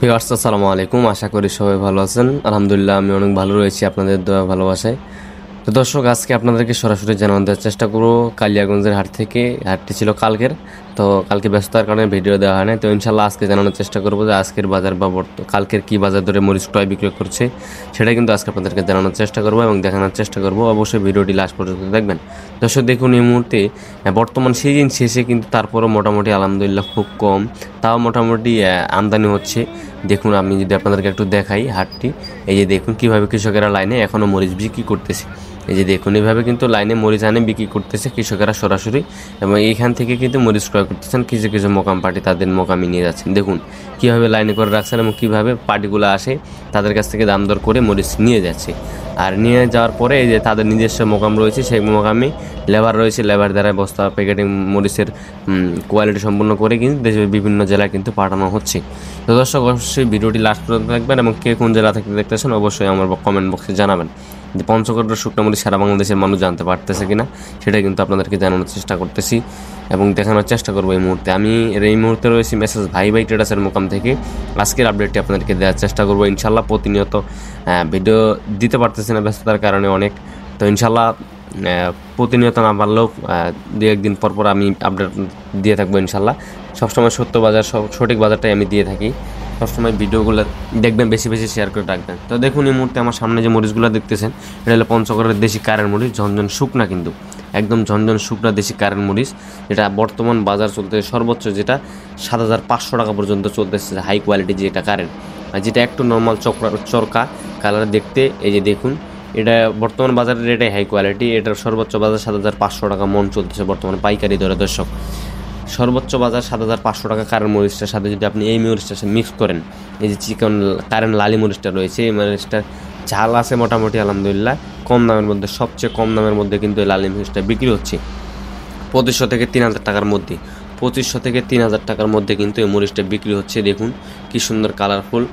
Viewers আসসালামু আলাইকুম, আশা করি সবাই ভালো আছেন। আলহামদুলিল্লাহ আমি অনেক ভালো রয়েছি আপনাদের দয়া ভালোবাসায়। তো দর্শক, আজকে আপনাদেরকে সরাসরি জানানো দেওয়ার চেষ্টা করবো কালিয়াগঞ্জের হাট থেকে। হাটটি ছিল কালকের, তো কালকে ব্যস্ততার কারণে ভিডিও দেওয়া হয় না। তো ইনশাল্লাহ আজকে জানানোর চেষ্টা করবো যে আজকের বাজার বা কালকের কি বাজার দরে মরিচ ক্রয় বিক্রয় করছে সেটা কিন্তু আজকে আপনাদেরকে জানানোর চেষ্টা করবো এবং দেখানোর চেষ্টা করবো। অবশ্যই ভিডিওটি লাস্ট পর্যন্ত দেখবেন। দর্শক দেখুন, এই মুহূর্তে বর্তমান সিজন শেষে কিন্তু তারপরও মোটামুটি আলহামদুলিল্লাহ খুব কম, তাও মোটামুটি আমদানি হচ্ছে। দেখুন, আমি যদি আপনাদেরকে একটু দেখাই হাটটি, এই যে দেখুন কীভাবে কৃষকেরা লাইনে এখনও মরিচ বিক্রি করতেছে। এই যে দেখুন, এইভাবে কিন্তু লাইনে মরিচ আনে বিক্রি করতেছে কৃষকেরা সরাসরি, এবং এইখান থেকে কিন্তু মরিচ ক্রয় করতেছেন। কিছু কিছু মোকাম পার্টি তাদের মোকামে নিয়ে যাচ্ছেন। দেখুন কীভাবে লাইনে করে রাখছেন এবং কীভাবে পার্টিগুলো আসে তাদের কাছ থেকে দাম দর করে মরিচ নিয়ে যাচ্ছে। আর নিয়ে যাওয়ার পরে এই যে তাদের নিজস্ব মোকাম রয়েছে, সেই মোকামে লেবার রয়েছে, লেবার দ্বারা বস্তা প্যাকেটিং মরিচের কোয়ালিটি সম্পন্ন করে কিন্তু দেশের বিভিন্ন জেলায় কিন্তু পাঠানো হচ্ছে। তো দর্শক, অবশ্যই ভিডিওটি লাস্ট পর্যন্ত দেখবেন এবং কে কোন জেলা থেকে দেখতেছেন অবশ্যই আমার কমেন্ট বক্সে জানাবেন যে পঞ্চগড়ের শুকনো মরিচ সারা বাংলাদেশের মানুষ জানতে পারতেছে কিনা, সেটা কিন্তু আপনাদেরকে জানানোর চেষ্টা করতেছি এবং দেখানোর চেষ্টা করবো। এই মুহূর্তে আমি এই মুহূর্তে রয়েছি মেসেজ ভাই ট্রেডার্সের মোকাম থেকে। আজকের আপডেটটি আপনাদেরকে দেওয়ার চেষ্টা করবো ইনশাল্লাহ। প্রতিনিয়ত ভিডিও দিতে পারতেছি না ব্যস্ততার কারণে অনেক, তো ইনশাল্লাহ প্রতিনিয়ত না পারলেও দু একদিন পর পর আমি আপডেট দিয়ে থাকবো ইনশাল্লাহ। সবসময় সত্য বাজার, সঠিক বাজারটাই আমি দিয়ে থাকি। সবসময় ভিডিওগুলো দেখবেন, বেশি বেশি শেয়ার করে রাখবেন। তো দেখুন, এই মুহূর্তে আমার সামনে যে মরিচগুলো দেখতেছেন, এটা হলো পঞ্চগড়ের দেশি কারেন্ট মরিচ, ঝনঝন শুকনা, কিন্তু একদম ঝনঝন শুকনা দেশি কারেন্ট মরিচ। যেটা বর্তমান বাজার চলতেছে সর্বোচ্চ যেটা 7,500 টাকা পর্যন্ত চলতেছে, হাই কোয়ালিটি যেটা কারেন্ট। আর যেটা একটু নর্মাল চরকা কালার দেখতে, এই যে দেখুন, এটা বর্তমান বাজারের এটাই হাই কোয়ালিটি। এটার সর্বোচ্চ বাজার 7,500 টাকা মন চলতেছে বর্তমানে পাইকারি দরে। দর্শক, সর্বোচ্চ বাজার 7,500 টাকা কারেন্ট মরিচটার সাথে যদি আপনি এই মরিচটার সাথে মিক্স করেন, এই যে চিকন কারেন্ট লালি মরিচটা রয়েছে, এই মরিচটার ঝাল আছে মোটামুটি আলহামদুলিল্লাহ কম দামের মধ্যে। সবচেয়ে কম দামের মধ্যে কিন্তু এই লালি মরিচটা বিক্রি হচ্ছে 2,500 থেকে 3,000 টাকার মধ্যে। 2,500 থেকে 3,000 টাকার মধ্যে কিন্তু এই মরিচটা বিক্রি হচ্ছে। দেখুন কি সুন্দর কালারফুল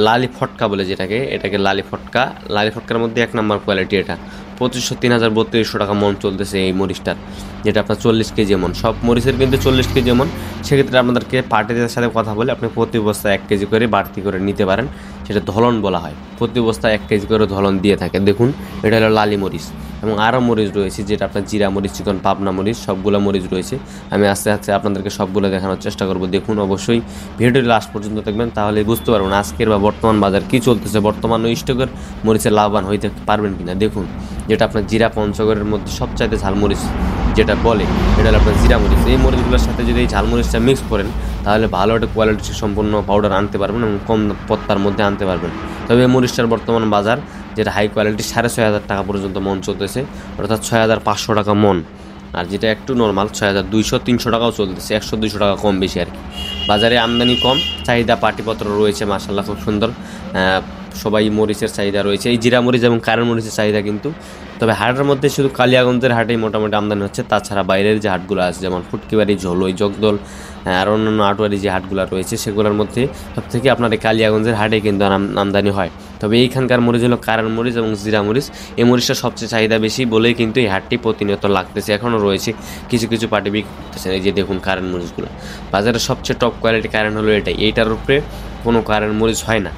লালি ফটকা বলে যেটাকে, এটাকে লালি ফটকা। লালি ফটকার মধ্যে 1 নম্বর কোয়ালিটি এটা। 2,500, 3,000, 3,200 টাকা মন চলতেছে এই মরিচটার, যেটা আপনার 40 কেজি মন। সব মরিচের কিন্তু 40 কেজি মন। সেক্ষেত্রে আপনাদেরকে পার্টিদের সাথে কথা বলে আপনি প্রতি বস্তায় 1 কেজি করে বাড়তি করে নিতে পারেন। সেটা ধলন বলা হয়, প্রতি বস্তায় 1 কেজি করে ধলন দিয়ে থাকে। দেখুন, এটা হলো লালি মরিচ। এবং আরও মরিচ রয়েছে যেটা আপনার জিরা মরিচ, চিকন পাবনা মরিচ, সবগুলো মরিচ রয়েছে। আমি আস্তে আস্তে আপনাদেরকে সবগুলো দেখানোর চেষ্টা করব। দেখুন, অবশ্যই ভিডিওটি লাস্ট পর্যন্ত দেখবেন, তাহলে বুঝতে পারবেন আজকের বা বর্তমান বাজার কী চলতেছে, বর্তমান স্টকের মরিচের লাভবান হইতে পারবেন কিনা। দেখুন, যেটা আপনার জিরা পঞ্চগড়ের মধ্যে সবচাইতে ঝালমরিচ যেটা বলে, এটা হলো আপনার জিরা মরিচ। এই মরিচগুলোর সাথে যদি এই ঝালমরিচটা মিক্স করেন, তাহলে ভালো একটা কোয়ালিটি সম্পন্ন পাউডার আনতে পারবেন এবং কম পত্তার মধ্যে আনতে পারবেন। তবে এই মরিচটার বর্তমান বাজার যেটা হাই কোয়ালিটি 6,500 টাকা পর্যন্ত মন চলতেছে, অর্থাৎ 6,500 টাকা মন। আর যেটা একটু নর্মাল 6,200, 300 টাকাও চলতেছে, 100-200 টাকা কম বেশি আর কি। বাজারে আমদানি কম, চাহিদা পাটিপত্র রয়েছে মাশাআল্লাহ খুব সুন্দর। সবাই মরিচের চাহিদা রয়েছে, এই জিরা মরিচ এবং কারেন্ট মরিচের চাহিদা কিন্তু। তবে হাটের মধ্যে শুধু কালিয়াগঞ্জের হাটেই মোটামুটি আমদানি হচ্ছে, তাছাড়া বাইরের যে হাটগুলো আছে যেমন ফুটকিবাড়ি, ঝোলই, জগদল আর অন্যান্য আটোয়ারি যে হাটগুলো রয়েছে, সেগুলোর মধ্যে সব থেকে আপনার এই কালিয়াগঞ্জের হাটে কিন্তু আমদানি হয়। তবে এইখানকার মরিচ হলো কারেন্ট মরিচ এবং জিরা মরিচ। এই মরিচটা সবচেয়ে চাহিদা বেশি বলেই কিন্তু এই হাটটি প্রতিনিয়ত লাগতেছে, এখনও রয়েছে। কিছু কিছু পার্টি বিক্রি করতেছে। এই যে দেখুন কারেন্ট মরিচগুলো, বাজারের সবচেয়ে টপ কোয়ালিটি কারেন্ট হলো এটাই। এইটার উপরে কোনো কারেন্ট মরিচ হয় না।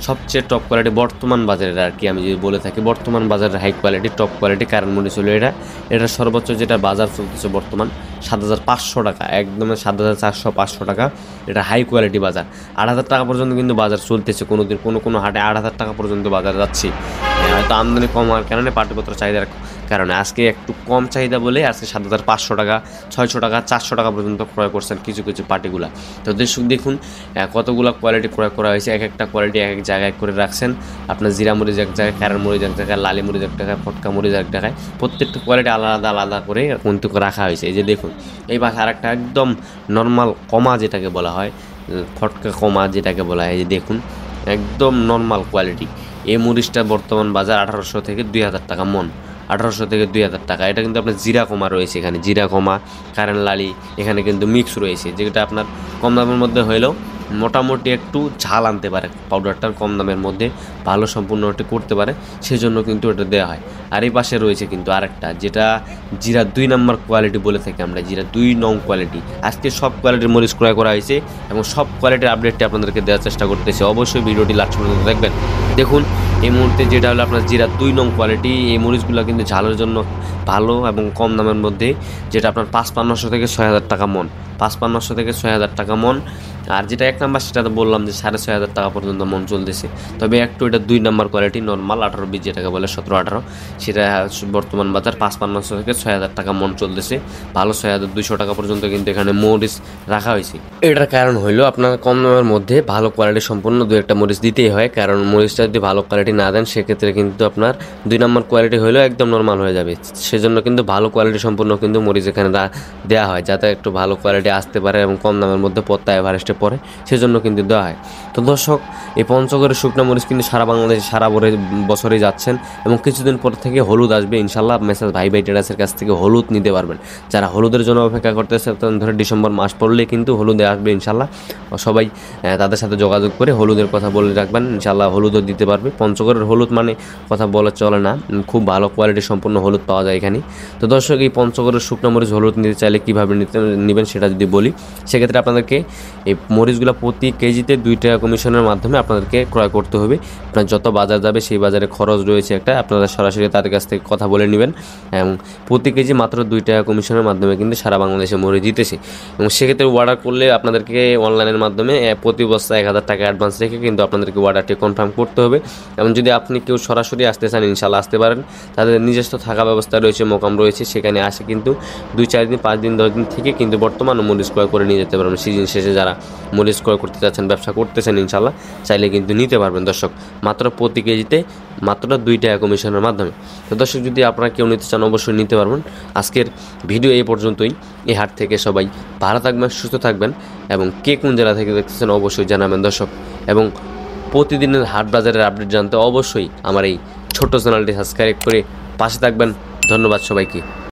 সবচেয়ে টপ কোয়ালিটি বর্তমান বাজারের আর কি, আমি যদি বলে থাকি বর্তমান বাজারের high quality top quality current মরিচ হলো এটা। এটার সর্বোচ্চ যেটা বাজার চলতেছে বর্তমান 7,500 টাকা, একদম 7,400-500 টাকা। এটা হাই কোয়ালিটি বাজার। 8,000 টাকা পর্যন্ত কিন্তু বাজার চলতেছে, কোনো হাটে 8,000 টাকা পর্যন্ত বাজার যাচ্ছে। হয়তো আমদানি কম হওয়ার কারণে, পাটিপত্র চাহিদার কারণে আজকে একটু কম চাহিদা বলে আজকে 7,500 টাকা, 600 টাকা, 400 টাকা পর্যন্ত ক্রয় করছেন কিছু কিছু পার্টিগুলা। তো দেখুন কতগুলো কোয়ালিটি ক্রয় করা হয়েছে, এক একটা কোয়ালিটি এক এক জায়গায় করে রাখছেন। আপনার জিরা মরিচ এক জায়গায়, কারেন্ট মরিচ এক জায়গায়, লালি মরিচ এক জায়গায়, ফটকা মরিচ এক জায়গায়, প্রত্যেকটা কোয়ালিটি আলাদা আলাদা করে কিন্তু রাখা হয়েছে। এই যে দেখুন, এই পাশে আর একটা একদম নর্মাল কমা যেটাকে বলা হয়, ফটকা কমা যেটাকে বলা হয়, এই যে দেখুন একদম নর্মাল কোয়ালিটি। এই মরিচটা বর্তমান বাজার 1,800 থেকে 2,000 টাকা মন। 1,800 থেকে 2,000 টাকা। এটা কিন্তু আপনার জিরা কমা রয়েছে এখানে, জিরা কমা, কারেন্ট লালি এখানে কিন্তু মিক্স রয়েছে, যেটা আপনার কম দামের মধ্যে হলেও মোটামুটি একটু ঝাল আনতে পারে, পাউডারটার কম দামের মধ্যে ভালো সম্পূর্ণটি করতে পারে, সেজন্য কিন্তু এটা দেওয়া হয়। আর এই পাশে রয়েছে কিন্তু আরেকটা, যেটা জিরা 2 নম্বর কোয়ালিটি বলে থাকি আমরা, জিরা 2 নং কোয়ালিটি। আজকে সব কোয়ালিটির মরিচ ক্রয় করা হয়েছে এবং সব কোয়ালিটির আপডেটটি আপনাদেরকে দেওয়ার চেষ্টা করতেছি। অবশ্যই ভিডিওটি লাস্ট পর্যন্ত দেখবেন। দেখুন এই মুহূর্তে যেটা হলো আপনার জিরা 2 নং কোয়ালিটি, এই মরিচগুলো কিন্তু ঝালের জন্য ভালো এবং কম দামের মধ্যে, যেটা আপনার 5,500 থেকে 6,000 টাকা মন, 5,500 থেকে 6,000 টাকা মন। আর যেটা 1 নম্বর সেটা তো বললাম যে 6,500 টাকা পর্যন্ত মন চলতেছে। তবে একটু এটা 2 নম্বর কোয়ালিটি নর্মাল 18-20 যেটাকে বলে 17-18, সেটা বর্তমান বাজার 5,500 থেকে 6,000 টাকা মন চলতেছে। ভালো 6,200 টাকা পর্যন্ত কিন্তু এখানে মরিচ রাখা হয়েছে। এটার কারণ হইলো আপনার কম দামের মধ্যে ভালো কোয়ালিটি সম্পূর্ণ 2-1টা মরিচ দিতেই হয়, কারণ মরিচটা যদি ভালো কোয়ালিটি না দেন সেক্ষেত্রে কিন্তু আপনার 2 নম্বর কোয়ালিটি হলেও একদম নর্মাল হয়ে যাবে। সেজন্য কিন্তু ভালো কোয়ালিটি সম্পূর্ণ কিন্তু মরিচ এখানে দেওয়া হয়, যাতে একটু ভালো কোয়ালিটি আসতে পারে এবং কম দামের মধ্যে পত্তা এভারেস্টে পড়ে, সেজন্য কিন্তু দেওয়া হয়। তো দর্শক, এই পঞ্চগড়ের শুকনো মরিচ কিন্তু সারা বাংলাদেশে সারা বছরই যাচ্ছেন এবং কিছুদিন পর থেকে হলুদ আসবে ইনশাল্লাহ। মেসাজ ভাই ট্রেডার্সের কাছ থেকে হলুদ নিতে পারবেন। যারা হলুদের জন্য অপেক্ষা করতেছে, ধরে ডিসেম্বর মাস পড়লে কিন্তু হলুদে আসবে ইনশাল্লাহ। সবাই তাদের সাথে যোগাযোগ করে হলুদের কথা বলে রাখবেন, ইনশাল্লাহ হলুদও দিতে পারবে। পঞ্চগড়ের হলুদ মানে কথা বলা চলে না, খুব ভালো কোয়ালিটি সম্পূর্ণ হলুদ পাওয়া যায় এখানে। তো দর্শক, এই পঞ্চগড়ের শুকনো মরিচ হলুদ নিতে চাইলে কীভাবে নেবেন সেটা যদি বলি, সেক্ষেত্রে আপনাদেরকে এই মরিচগুলো প্রতি কেজিতে 2 টাকা কমিশনের মাধ্যমে আপনাদেরকে ক্রয় করতে হবে। আপনার যত বাজার যাবে সেই বাজারে খরচ রয়েছে একটা, আপনারা সরাসরি তাদের কাছ থেকে কথা বলে নেবেন এবং প্রতি কেজি মাত্র 2 টাকা কমিশনের মাধ্যমে কিন্তু সারা বাংলাদেশে মরিচ দিতেছে। এবং সেক্ষেত্রে অর্ডার করলে আপনাদেরকে অনলাইনের মাধ্যমে প্রতি বস্তা 1,000 টাকা অ্যাডভান্স রেখে কিন্তু আপনাদেরকে অর্ডারটি কনফার্ম করতে হবে। এবং যদি আপনি কেউ সরাসরি আসতে চান, ইনশাল্লাহ আসতে পারেন। তাদের নিজস্ব থাকা ব্যবস্থা রয়েছে, মোকাম রয়েছে, সেখানে আসে কিন্তু 2-4 দিন 5 দিন 10 দিন থেকে কিন্তু বর্তমানে মরিচ ক্রয় করে নিয়ে যেতে পারবেন। সিজন শেষে যারা মরিচ ক্রয় করতে চাচ্ছেন, ব্যবসা করতেছেন, ইনশাল্লাহ চাইলে কিন্তু নিতে পারবেন দর্শক, মাত্র প্রতি কেজিতে মাত্র 2 টাকা কমিশনের মাধ্যমে। তো দর্শক, যদি আপনারা কেউ নিতে চান অবশ্যই নিতে পারবেন। আজকের ভিডিও এই পর্যন্তই। এই হাট থেকে সবাই ভালো থাকবেন, সুস্থ থাকবেন এবং কে কোন জেলা থেকে দেখতেছেন অবশ্যই জানাবেন দর্শক। এবং প্রতিদিনের হাট বাজারের আপডেট জানতে অবশ্যই আমার এই ছোট্ট চ্যানেলটি সাবস্ক্রাইব করে পাশে থাকবেন। ধন্যবাদ সবাইকে।